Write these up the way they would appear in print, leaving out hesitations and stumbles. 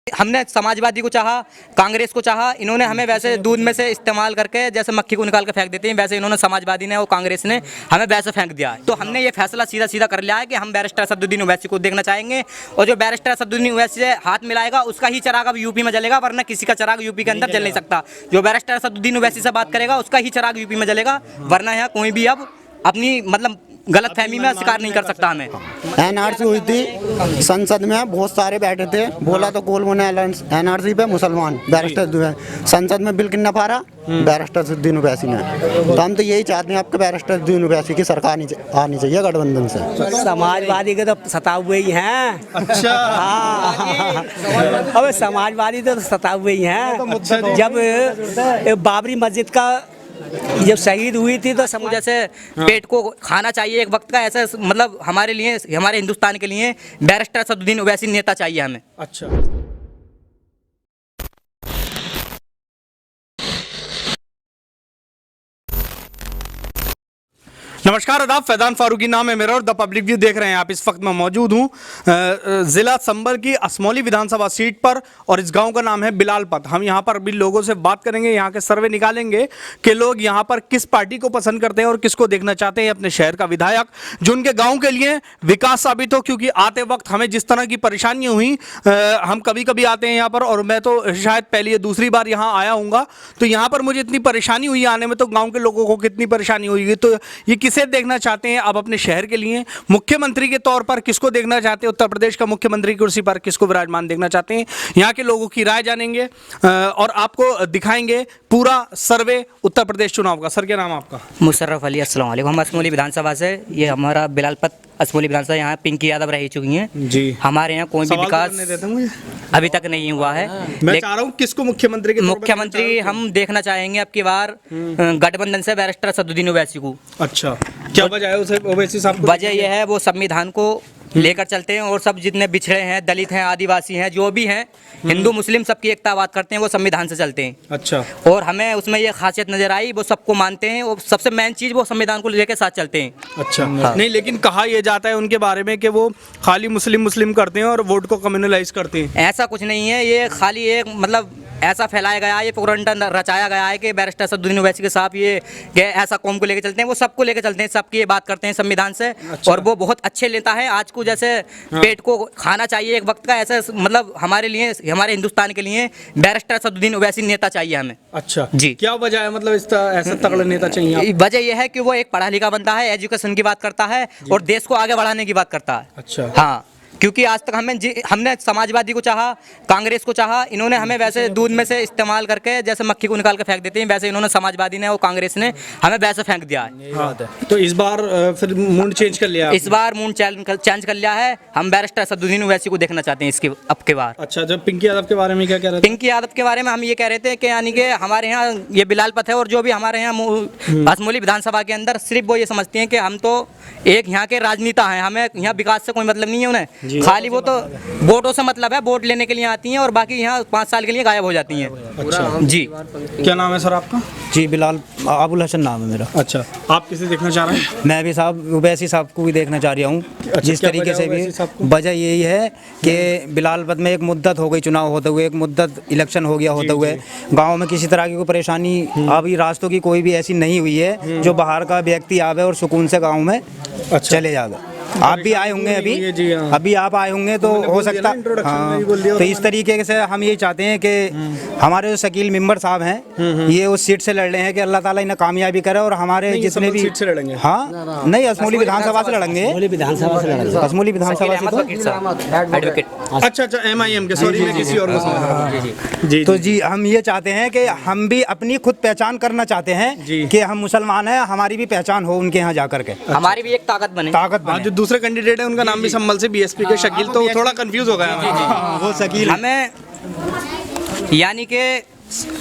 हमने समाजवादी को चाहा, कांग्रेस को चाहा, इन्होंने हमें वैसे दूध में से इस्तेमाल करके जैसे मक्खी को निकाल के फेंक देते हैं, वैसे इन्होंने समाजवादी ने और कांग्रेस ने हमें वैसे फेंक दिया है। तो हमने ये फैसला सीधा सीधा कर लिया है कि हम बैरिस्टर असदुद्दीन ओवैसी को देखना चाहेंगे, और जो बैरिस्टर असदुद्दीन ओवैसी से हाथ मिलाएगा उसका ही चिराग अब यूपी में जलेगा, वरना किसी का चिराग यूपी के अंदर जल नहीं सकता। जो बैरिस्टर असदुद्दीन ओवैसी से बात करेगा उसका ही चिराग यूपी में जलेगा, वरना यहाँ कोई भी अब अपनी मतलब गलत फहमी में शिकार नहीं कर सकता। हमें एनआरसी हुई थी संसद में, बहुत सारे बैठे थे, बोला तो गोल मोने एनआरसी पे मुसलमान बैरिस्टर संसद में बिल कितना पारा बैरिस्टर असदुद्दीन ओवैसी ने। तो हम तो यही चाहते हैं आपके बैरिस्टर असदुद्दीन ओवैसी की सरकार आनी चाहिए गठबंधन से। समाजवादी के तो सताए हुए ही हैं। अच्छा हाँ, अब समाजवादी तो सताए हुए ही हैं। जब बाबरी मस्जिद का जब शहीद हुई थी तो समझ जैसे पेट को खाना चाहिए एक वक्त का, ऐसा मतलब हमारे लिए, हमारे हिंदुस्तान के लिए बैरिस्टर असदुद्दीन ओवैसी नेता चाहिए हमें। अच्छा, नमस्कार आदाब, फैजान फारूकी नाम है मेरा और द पब्लिक व्यू देख रहे हैं आप। इस वक्त मैं मौजूद हूं जिला संभल की असमौली विधानसभा सीट पर, और इस गांव का नाम है बिलालपत। हम यहां पर भी लोगों से बात करेंगे, यहां के सर्वे निकालेंगे कि लोग यहां पर किस पार्टी को पसंद करते हैं और किसको देखना चाहते हैं अपने शहर का विधायक जो उनके गाँव के लिए विकास साबित हो। क्योंकि आते वक्त हमें जिस तरह की परेशानियाँ हुई, हम कभी कभी आते हैं यहाँ पर, और मैं तो शायद पहली या दूसरी बार यहाँ आया हूँगा, तो यहाँ पर मुझे इतनी परेशानी हुई आने में, तो गाँव के लोगों को कितनी परेशानी हुई। तो ये किसे देखना चाहते हैं आप अपने शहर के लिए? मुख्यमंत्री के तौर पर किसको देखना चाहते हैं? उत्तर प्रदेश का मुख्यमंत्री की कुर्सी पर किसको विराजमान देखना चाहते हैं? यहाँ के लोगों की राय जानेंगे और आपको दिखाएंगे पूरा सर्वे उत्तर प्रदेश चुनाव का। सर क्या नाम है आपका? मुशर्रफ अली। अस्सलाम वालेकुम। हम असमौली विधानसभा से, ये हमारा बिलालपत असमौली विधानसभा, यहाँ पिंकी यादव रह चुकी हैं जी। हमारे यहाँ कोई भी विकास अभी तक नहीं हुआ है। मैं चाह रहा हूँ किसको मुख्यमंत्री के मुख्यमंत्री हम देखना चाहेंगे अब की बार गठबंधन से बैरिस्टर असदुद्दीन ओवैसी को। अच्छा, क्या वजह है उसे ओवैसी साहब को? वजह यह है वो संविधान को लेकर चलते हैं, और सब जितने बिछड़े हैं, दलित हैं, आदिवासी हैं, जो भी हैं, हिंदू मुस्लिम सबकी एकता बात करते हैं, वो संविधान से चलते हैं। अच्छा, और हमें उसमें ये खासियत नजर आई, वो सबको मानते हैं, और सबसे मेन चीज वो संविधान को लेकर साथ चलते हैं। अच्छा हाँ। नहीं, लेकिन कहा यह जाता है उनके बारे में कि वो खाली मुस्लिम करते हैं और वोट को कम्युनलाइज करते हैं। ऐसा कुछ नहीं है, ये खाली एक मतलब ऐसा फैलाया गया है, ये प्रोपेगेंडा रचाया गया है कि बैरिस्टर असदुद्दीन ओवैसी के साथ ये ऐसा कौम को लेकर चलते हैं, वो सबको लेकर चलते हैं, सबकी ये बात करते हैं संविधान से। अच्छा। और वो बहुत अच्छे नेता है। आज को जैसे पेट को खाना चाहिए एक वक्त का, ऐसा मतलब हमारे लिए, हमारे हिंदुस्तान के लिए बैरिस्टर असदुद्दीन ओवैसी नेता चाहिए हमें। अच्छा जी, क्या वजह है मतलब ऐसा तगड़ा नेता चाहिए? वजह यह है कि वो एक पढ़ा लिखा बंदा है, एजुकेशन की बात करता है और देश को आगे बढ़ाने की बात करता है। अच्छा हाँ, क्योंकि आज तक हमने समाजवादी को चाहा, कांग्रेस को चाहा, इन्होंने हमें वैसे दूध में से इस्तेमाल करके जैसे मक्खी को निकाल के फेंक देते हैं, वैसे इन्होंने समाजवादी ने और कांग्रेस ने हमें वैसे फेंक दिया है। हाँ। तो इस बार फिर मूड चेंज कर लिया? इस बार मूड चेंज कर लिया है। हम बैरिस्टर असदुद्दीन ओवैसी को देखना चाहते हैं इसके अब के बार। अच्छा, जब पिंकी यादव के बारे में क्या कह रहे थे? पिंकी यादव के बारे में हम ये कह रहे थे कि यानी कि हमारे यहाँ ये बिलालपत है, और जो भी हमारे यहाँ असमौली विधानसभा के अंदर सिर्फ वो ये समझते हैं कि हम तो एक यहाँ के राजनेता हैं, हमें यहाँ विकास से कोई मतलब नहीं है उन्हें, खाली वो तो वोटों से मतलब है, वोट लेने के लिए आती हैं और बाकी यहाँ 5 साल के लिए गायब हो जाती हैं। अच्छा जी। क्या नाम है सर आपका? जी बिलाल अबुल हसन नाम है मेरा। अच्छा, आप किसे देखना चाह रहे हैं? मैं भी साहब ओवैसी साहब को भी देखना चाह रहा हूँ। अच्छा, जिस तरीके से भी वजह यही है कि बिलालपत में एक मुद्दत हो गई चुनाव होते हुए, एक मुद्दत इलेक्शन हो गया होते हुए, गाँव में किसी तरह की कोई परेशानी अभी रास्तों की कोई भी ऐसी नहीं हुई है जो बाहर का व्यक्ति आवे और सुकून से गाँव में चले जावे। आप भी आए होंगे अभी आप आए होंगे तो हो सकता हाँ। तो इस तरीके से हम ये चाहते हैं कि हमारे जो शकील मेंबर साहब हैं ये उस सीट से लड़ रहे हैं कि अल्लाह ताला इन्हें कामयाबी करे, और हमारे जितने भी सीट से लड़ेंगे। हाँ नहीं, असमौली विधानसभा से लड़ेंगे, असमौली विधानसभा से। अच्छा, MIM के, सॉरी मैं किसी और को जी। तो जी हम ये चाहते हैं कि हम भी अपनी खुद पहचान करना चाहते हैं कि हम मुसलमान हैं, हमारी भी पहचान हो उनके यहाँ जा करके, हमारी भी एक ताकत बने। दूसरे कैंडिडेट है उनका नाम भी संभल से BSP के शकील, तो थोड़ा कंफ्यूज हो गया। वो शकील हमें यानी कि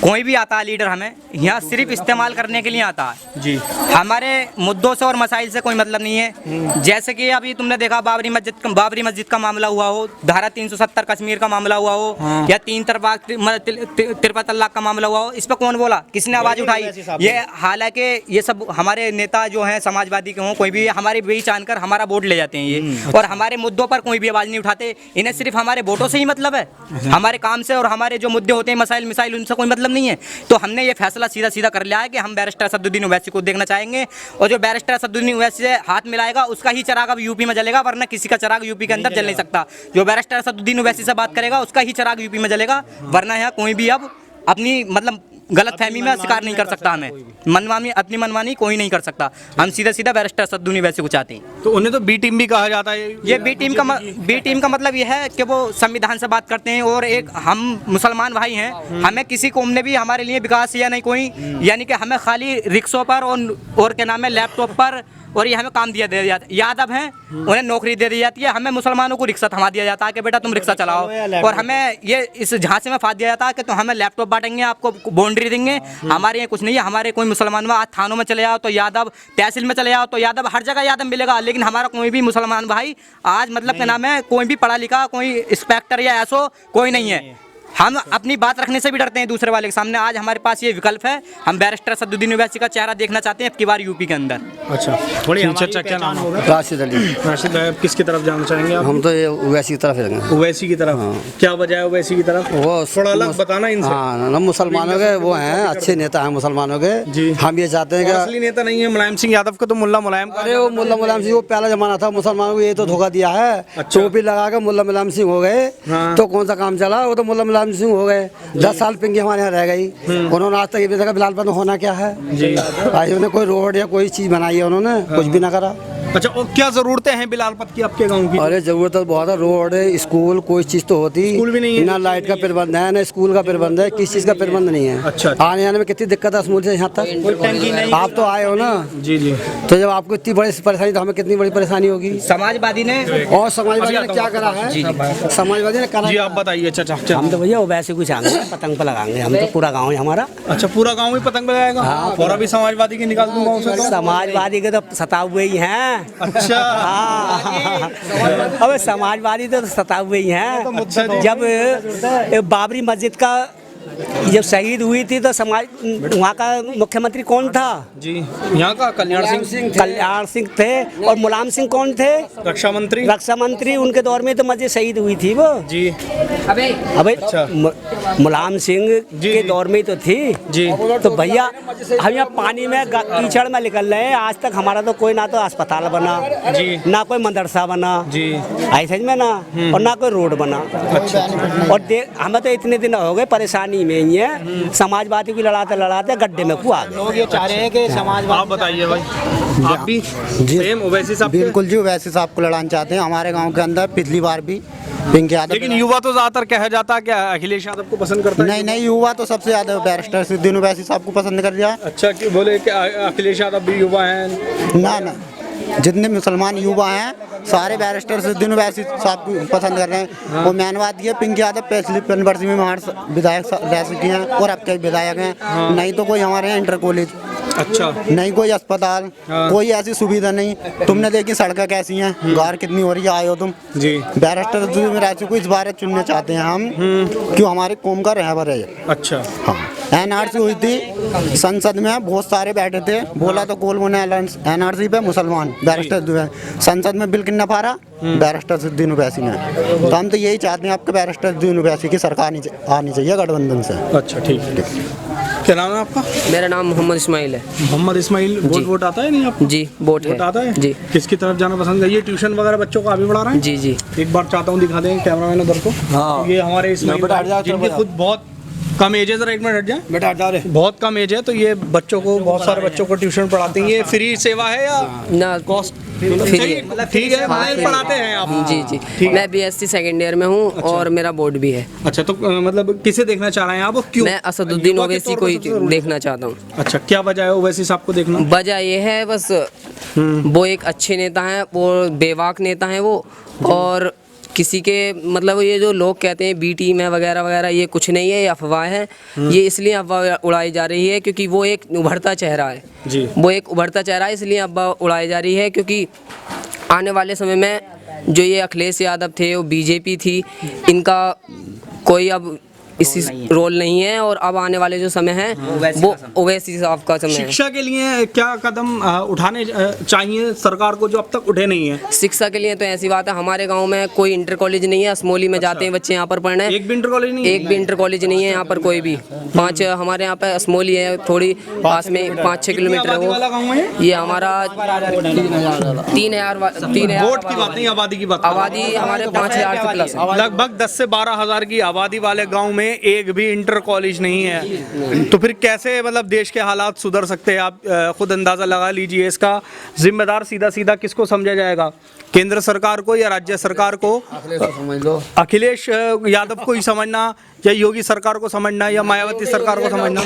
कोई भी आता है लीडर हमें यहाँ सिर्फ इस्तेमाल करने के लिए आता है जी। हमारे मुद्दों से और मसाइल से कोई मतलब नहीं है। जैसे कि अभी तुमने देखा बाबरी मस्जिद का मामला हुआ हो, धारा 370 कश्मीर का मामला हुआ हो, या 3 तलाक तिरपा तलाक का मामला हुआ हो, इस पर कौन बोला, किसने आवाज उठाई? ये हालांकि ये सब हमारे नेता जो हैं समाजवादी के हों कोई भी, हमारी बेईचान कर हमारा वोट ले जाते हैं ये, और हमारे मुद्दों पर कोई भी आवाज नहीं उठाते। इन्हें सिर्फ हमारे वोटों से ही मतलब है, हमारे काम से और हमारे जो मुद्दे होते हैं मसाइल उनसे कोई मतलब नहीं है। तो हमने ये फैसला सीधा कर लिया है कि हम बैरिस्टर असदुद्दीन ओवैसी को देखना चाहेंगे, और जो बैरिस्टर असदुद्दीन ओवैसी से हाथ मिलाएगा उसका ही चिराग अब यूपी में जलेगा, वरना किसी का चिराग यूपी के अंदर जल नहीं सकता। जो बैरिस्टर असदुद्दीन ओवैसी से बात करेगा उसका ही चिराग यूपी में जलेगा, वरना यहाँ कोई भी अब अपनी मतलब गलत फहमी में शिकार नहीं कर सकता। हमें अपनी मनमानी कोई नहीं कर सकता। हम सीधा बैरिस्टर असदुद्दीन ओवैसी को चाहते हैं। तो उन्हें तो बी टीम भी कहा जाता है। ये बी टीम का मतलब यह है कि वो संविधान से बात करते हैं, और एक हम मुसलमान भाई हैं, हमें किसी कौम ने भी हमारे लिए विकास या नहीं कोई, यानी कि हमें खाली रिक्शों पर और क्या नाम है लैपटॉप पर, और ये हमें काम दिया जाता है। यादव हैं उन्हें नौकरी दे दी जाती है, हमें मुसलमानों को रिक्शा थमा दिया जाता है कि बेटा तुम रिक्शा चलाओ, और हमें ये इस झांसे में फांस दिया जाता है कि तो हमें लैपटॉप बांटेंगे, आपको बाउंड्री देंगे। हमारे यहाँ कुछ नहीं है। हमारे कोई मुसलमान में आज थानों में चले जाओ तो यादव, तहसील में चले जाओ तो यादव, हर जगह यादव मिलेगा, लेकिन हमारा कोई भी मुसलमान भाई आज मतलब क्या नाम है कोई भी पढ़ा लिखा, कोई इंस्पेक्टर या ऐसो कोई नहीं है। हम अपनी बात रखने से भी डरते हैं दूसरे वाले के सामने। आज हमारे पास ये विकल्प है, हम बैरिस्टर असदुद्दीन ओवैसी का चेहरा देखना चाहते हैं अब की बार यूपी के अंदर। अच्छा, थोड़ी चर्चा क्या नाम होगा? राशिद अली। राशिद भाई, आप किसकी तरफ जाना चाहेंगे आप? हम तो ये ओवैसी की तरफ जाएंगे। ओवैसी की तरफ? क्या वजह है ओवैसी की तरफ? वो थोड़ा अलग बताना इनसे। हाँ, हम मुसलमानों के वो हैं, अच्छे नेता हैं मुसलमानों के जी। हम ये चाहते हैं कि असली नेता नहीं है मुलायम सिंह यादव को तो मुल्ला मुलायम अरे वो मुल्ला मुलायम सिंह वो पहला जमाना था, मुसलमानों को ये तो धोखा दिया है। अच्छा। टोपी लगा के मुल्ला मुलायम सिंह हो गए हाँ। तो कौन सा काम चला? वो तो मुल्ला मुलायम सिंह हो गए। 10 साल पिंकी हमारे यहाँ रह गई, उन्होंने आज तक ये भी देखा बिलाल पर होना क्या है जी। आज उन्होंने कोई रोड या कोई चीज बनाई है, उन्होंने कुछ भी ना करा। अच्छा, और क्या जरूरतें हैं बिलालपत की आपके गांव की? अरे जरूरत तो बहुत है, रोड स्कूल कोई चीज तो होती स्कूल भी नहीं है? ना लाइट का प्रबंध है, ना स्कूल का प्रबंध है, किस चीज का प्रबंध नहीं है। अच्छा। आने जाने में कितनी दिक्कत है स्कूल से यहाँ तक। आप तो आए हो ना जी जी। तो जब आपको इतनी बड़ी परेशानी तो हमें कितनी बड़ी परेशानी होगी। समाजवादी ने और समाजवादी ने क्या करा है? समाजवादी ने करा जी आप बताइए। चाचा, हम तो भैया ओवैसी को चाहेंगे, पतंग पर लगाएंगे। हम तो पूरा गांव है हमारा। अच्छा, पूरा गांव ही पतंग लगाएगा? और अभी समाजवादी की निकाल दूंगा उसे तो? समाजवादी के तो सताए हुए ही हैं। अच्छा। हाँ, अबे समाजवादी तो सताए हुए ही हैं। जब बाबरी मस्जिद का जब शहीद हुई थी तो समाज वहाँ का मुख्यमंत्री कौन था? जी, यहाँ का कल्याण सिंह थे। और मुलायम सिंह कौन थे? रक्षा मंत्री। उनके दौर में तो मस्जिद शहीद हुई थी वो जी। अबे अच्छा। मुलायम सिंह के दौर में तो थी जी। तो भैया हम यहाँ पानी में कीचड़ में निकल रहे हैं। आज तक हमारा तो कोई ना तो अस्पताल बना जी, ना कोई मदरसा बना जी, ऐसे में ना, और ना कोई रोड बना। अच्छा। और हमें तो इतने दिन हो गए परेशानी में ही है, समाजवादी को लड़ाते गड्ढे में को आ गए। लोग ये चाह रहे हैं कि समाजवादी। आप बताइए भाई, आप भी सेम ओवैसी साहब? बिल्कुल जी, ओवैसी साहब को लड़ाना चाहते हैं। हमारे गांव के अंदर पिछली बार भी पिंकी यादव। लेकिन युवा तो ज्यादातर कहा जाता है क्या अखिलेश यादव को पसंद करता है? नहीं, युवा तो सबसे ज्यादा बैरिस्टर असदुद्दीन ओवैसी साहब को पसंद कर दिया। अच्छा, कि बोले कि अखिलेश यादव भी युवा हैं? ना, जितने मुसलमान युवा हैं सारे बैरिस्टर असदुद्दीन ओवैसी साहब को पसंद कर रहे हैं। और मेन बात ये पिंकी यादव पिछली पनवर्षी में हमारे विधायक रह चुकी हैं और अब के विधायक हैं। नहीं तो कोई हमारे यहाँ इंटर कॉलेज, अच्छा, नहीं कोई अस्पताल, कोई ऐसी सुविधा नहीं। तुमने देखी सड़कें कैसी हैं, गार कितनी हो रही है। आए हो तुम जी। बैरिस्टर असदुद्दीन ओवैसी को इस बार चुनने चाहते हैं हम, क्यों हमारे कौम का रहबर है। अच्छा। हाँ, एनआरसी हुई थी संसद में, बहुत सारे बैठे थे, बोला तो कोल ने एनआरसी पे मुसलमान बैरिस्टर संसद में बिल कितना पारा बैरिस्टर असदुद्दीन ओवैसी ने। तो हम तो यही चाहते हैं आपके बैरिस्टर असदुद्दीन ओवैसी की सरकार आनी चाहिए गठबंधन से। अच्छा, ठीक है। क्या नाम है आपका? मेरा नाम मोहम्मद इस्माइल है। मोहम्मद इस्माइल। वोट आता है नहीं आपको? जी, वोट आता है जी। किसकी तरफ जाना पसंद है? ये ट्यूशन वगैरह बच्चों को अभी पढ़ा रहे हैं? जी जी। एक बार चाहता हूँ दिखा दें कैमरामैन उधर को। ये हमारे इस्माइल जिनकी खुद बहुत कम एज है। जरा एक मिनट हट जाए बेटा हटा रहे, बहुत कम एज है, तो ये बच्चों को, बहुत सारे बच्चों को ट्यूशन पढ़ाते हैं। ये फ्री सेवा है या ना कॉस्ट? फ्री है। ठीक है, मतलब पढ़ाते हैं आप? जी जी। मैं बीएससी सेकंड ईयर में हूँ। अच्छा। और मेरा बोर्ड भी है। अच्छा, तो मतलब किसे देखना चाह रहे हैं आप? क्यों? मैं असदुद्दीन ओवैसी को ही देखना चाहता हूँ। अच्छा, क्या वजह है ओवैसी साहब को देखना? वजह ये है बस वो एक अच्छे नेता हैं, वो बेबाक नेता हैं वो, और किसी के मतलब ये जो लोग कहते हैं बी टीम है वगैरह वगैरह, ये कुछ नहीं है, ये अफवाह है। ये इसलिए अफवाह उड़ाई जा रही है क्योंकि वो एक उभरता चेहरा है जी। वो एक उभरता चेहरा है, इसलिए अफवाह उड़ाई जा रही है क्योंकि आने वाले समय में जो ये अखिलेश यादव थे, वो बीजेपी थी, इनका कोई अब इसी रोल नहीं है। और अब आने वाले जो समय है वो ओवैसी साहब का समय है। शिक्षा के लिए क्या कदम उठाने चाहिए सरकार को जो अब तक उठे नहीं है? शिक्षा के लिए तो ऐसी बात है, हमारे गांव में कोई इंटर कॉलेज नहीं है। असमोली में जाते हैं बच्चे यहाँ पर पढ़ने, एक भी इंटर कॉलेज नहीं है? एक भी इंटर कॉलेज नहीं है यहाँ पर कोई भी। 5 हमारे यहाँ पे असमोली है, थोड़ी पास में 5-6 किलोमीटर है वाला गाँव है वो। ये हमारा 3,000 वोट की बात नहीं, आबादी की बात। आबादी हमारे 5,000 से प्लस है। लगभग 10 से 12 हजार की आबादी वाले गांव में एक भी इंटर कॉलेज नहीं है, तो फिर कैसे मतलब देश के हालात सुधर सकते हैं? आप खुद अंदाजा लगा लीजिए। इसका जिम्मेदार सीधा सीधा किसको समझा जाएगा? केंद्र सरकार को या राज्य सरकार को? अखिलेश यादव को ही समझना, या योगी सरकार को समझना, या मायावती सरकार को समझना?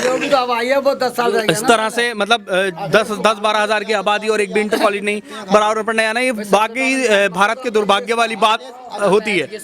इस तरह से मतलब 10-12 हजार की आबादी और एक भी इंटर कॉलेज नहीं, बराबर पढ़ने आना, ये वाकई भारत के दुर्भाग्य वाली बात होती है।